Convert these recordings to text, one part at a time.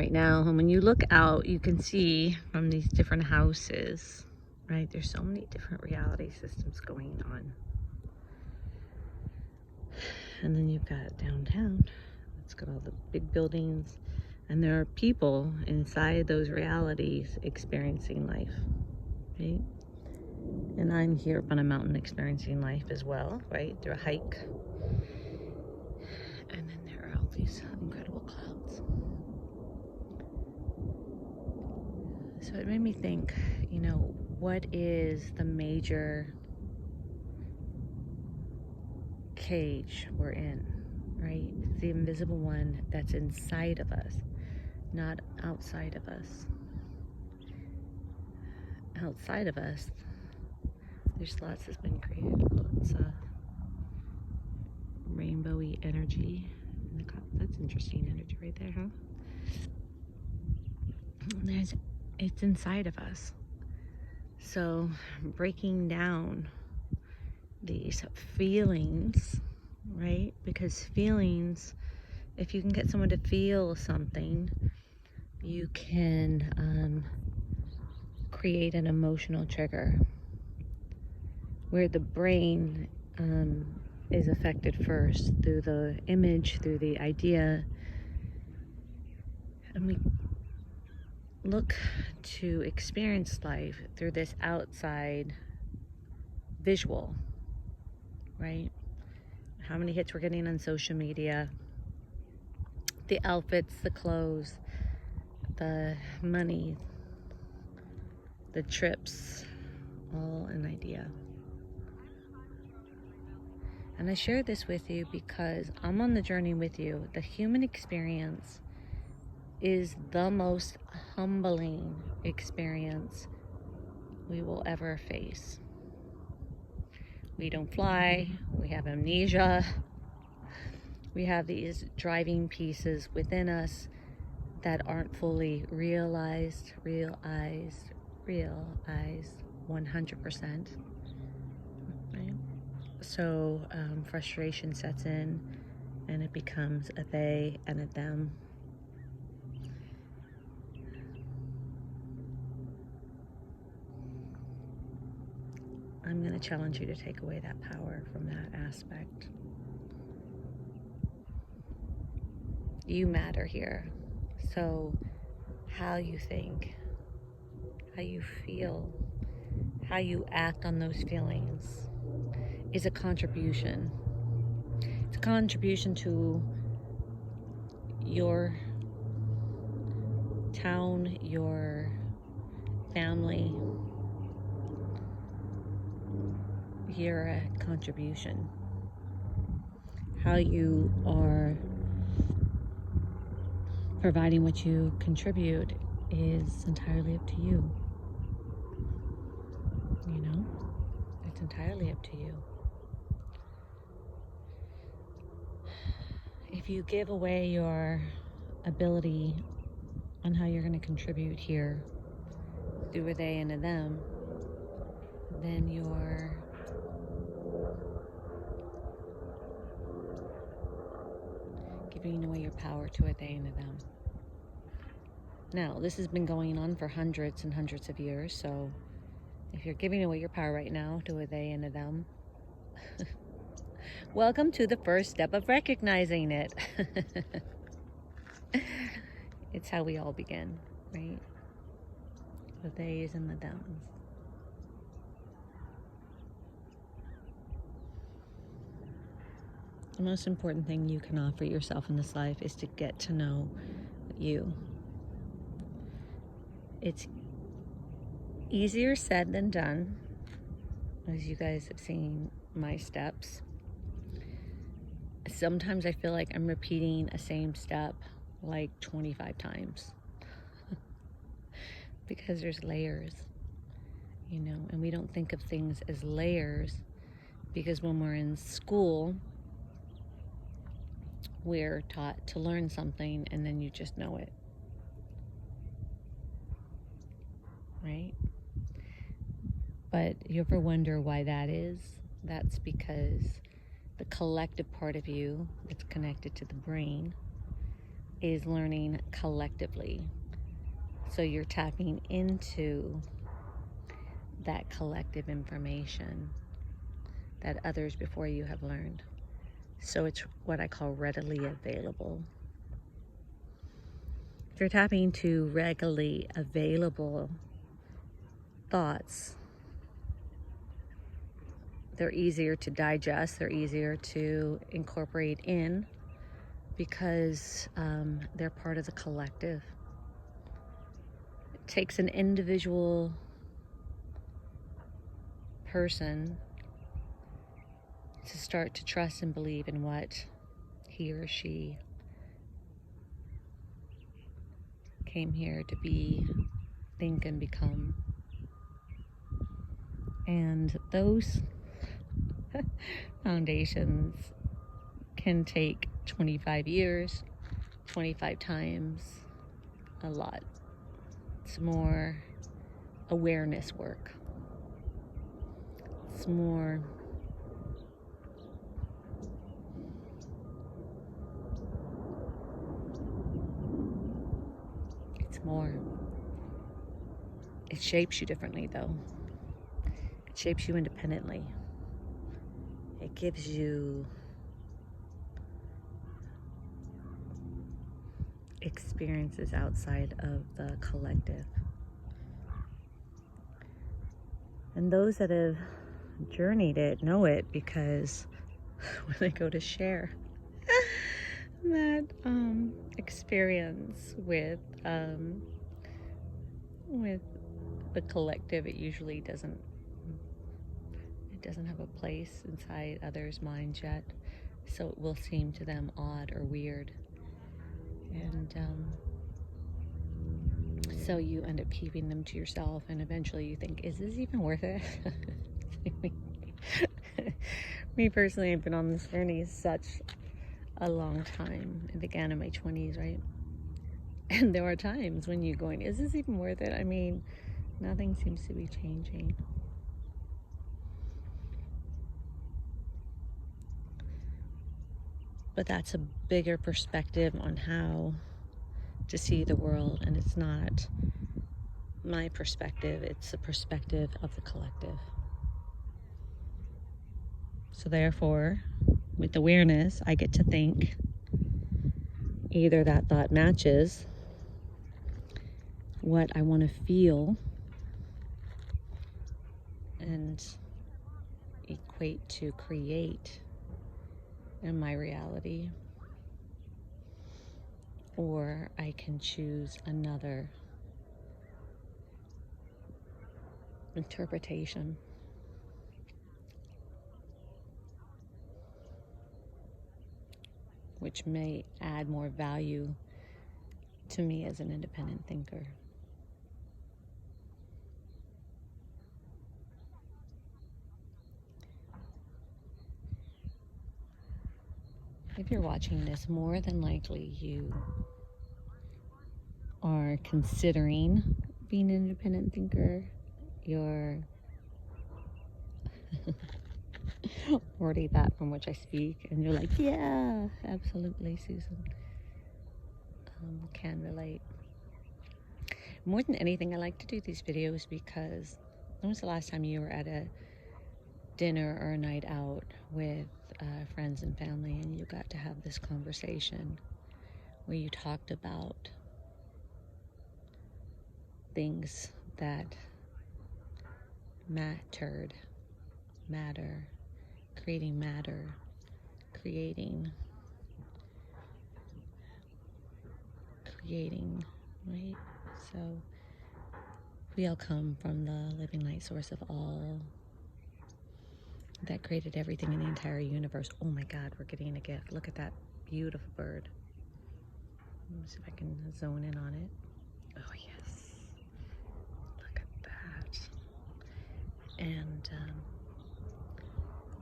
right now, and when you look out, you can see from these different houses, right? There's so many different reality systems going on. And then you've got downtown. It's got all the big buildings, and there are people inside those realities experiencing life, right? And I'm here up on a mountain experiencing life as well, right? Through a hike. And then there are all these incredible clouds. So it made me think, what is the major cage we're in, right? It's the invisible one that's inside of us, not outside of us. Outside of us, there's lots that's been created, lots of rainbowy energy. That's interesting energy right there, huh? It's inside of us. So breaking down these feelings, right? Because feelings, if you can get someone to feel something, you can create an emotional trigger where the brain is affected first through the image, through the idea, and we look to experience life through this outside visual, right? How many hits we're getting on social media, the outfits, the clothes, the money, the trips, all an idea. And I share this with you because I'm on the journey with you. The human experience is the most humbling experience we will ever face. We don't fly, we have amnesia, we have these driving pieces within us that aren't fully realized 100%. Right? So frustration sets in and it becomes a they and a them. I'm going to challenge you to take away that power from that aspect. You matter here. So how you think, how you feel, how you act on those feelings is a contribution. It's a contribution to your town, your family. You're a contribution. How you are providing what you contribute is entirely up to you. It's entirely up to you. If you give away your ability on how you're going to contribute here through a they and a them, then you're giving away your power to a they and a them. Now, this has been going on for hundreds and hundreds of years, so if you're giving away your power right now to a they and a them, welcome to the first step of recognizing it. It's how we all begin, right? The theys and the thems. The most important thing you can offer yourself in this life is to get to know you. It's easier said than done, as you guys have seen my steps. Sometimes I feel like I'm repeating a same step like 25 times because there's layers, and we don't think of things as layers because when we're in school, we're taught to learn something and then you just know it, right? But you ever wonder why that is? That's because the collective part of you that's connected to the brain is learning collectively. So you're tapping into that collective information that others before you have learned. So it's what I call readily available. If you're tapping to readily available thoughts, they're easier to digest, they're easier to incorporate in because they're part of the collective. It takes an individual person to start to trust and believe in what he or she came here to be, think, and become. And those foundations can take 25 years, 25 times, a lot. It's more awareness work. It's more it shapes you differently though. It shapes you independently. It gives you experiences outside of the collective. And those that have journeyed it know it, because when I go to share that experience with the collective, it usually doesn't have a place inside others' minds yet, so it will seem to them odd or weird, and so you end up keeping them to yourself, and eventually you think, is this even worth it? Me personally, I've been on this journey such a long time. It began in my 20s, right? And there are times when you're going, is this even worth it? I mean, nothing seems to be changing. But that's a bigger perspective on how to see the world, and it's not my perspective, it's the perspective of the collective. So therefore, with awareness, I get to think either that thought matches what I want to feel and equate to create in my reality, or I can choose another interpretation. Which may add more value to me as an independent thinker. If you're watching this, more than likely you are considering being an independent thinker. You're already that from which I speak, and you're like, yeah, absolutely, Susan. Can relate. More than anything, I like to do these videos because when was the last time you were at a dinner or a night out with friends and family, and you got to have this conversation where you talked about things that matter, creating matter, creating, right? So we all come from the living light source of all that created everything in the entire universe. Oh my God, we're getting a gift. Look at that beautiful bird. Let me see if I can zone in on it. Oh yes, look at that. And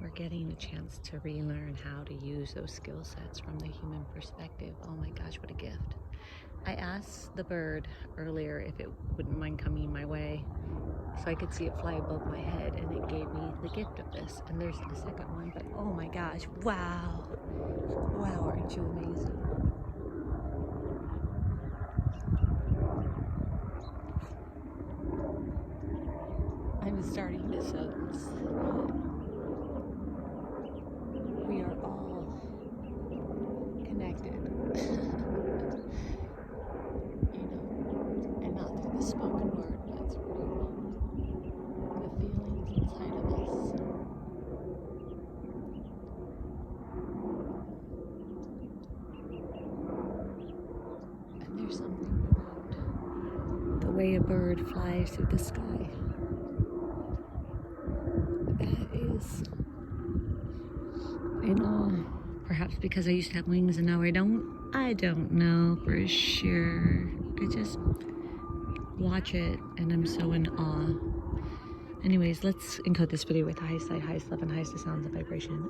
we're getting a chance to relearn how to use those skill sets from the human perspective. Oh my gosh, what a gift. I asked the bird earlier if it wouldn't mind coming my way so I could see it fly above my head, and it gave me the gift of this. And there's the second one, but oh my gosh, wow, aren't you amazing? sense that we are all connected. And not through the spoken word, but through the feelings inside of us. And there's something about the way a bird flies through the sky that is in awe. Perhaps because I used to have wings and now I don't. I don't know for sure. I just watch it and I'm so in awe. Anyways, let's encode this video with the highest light, highest love, and highest sounds of vibration.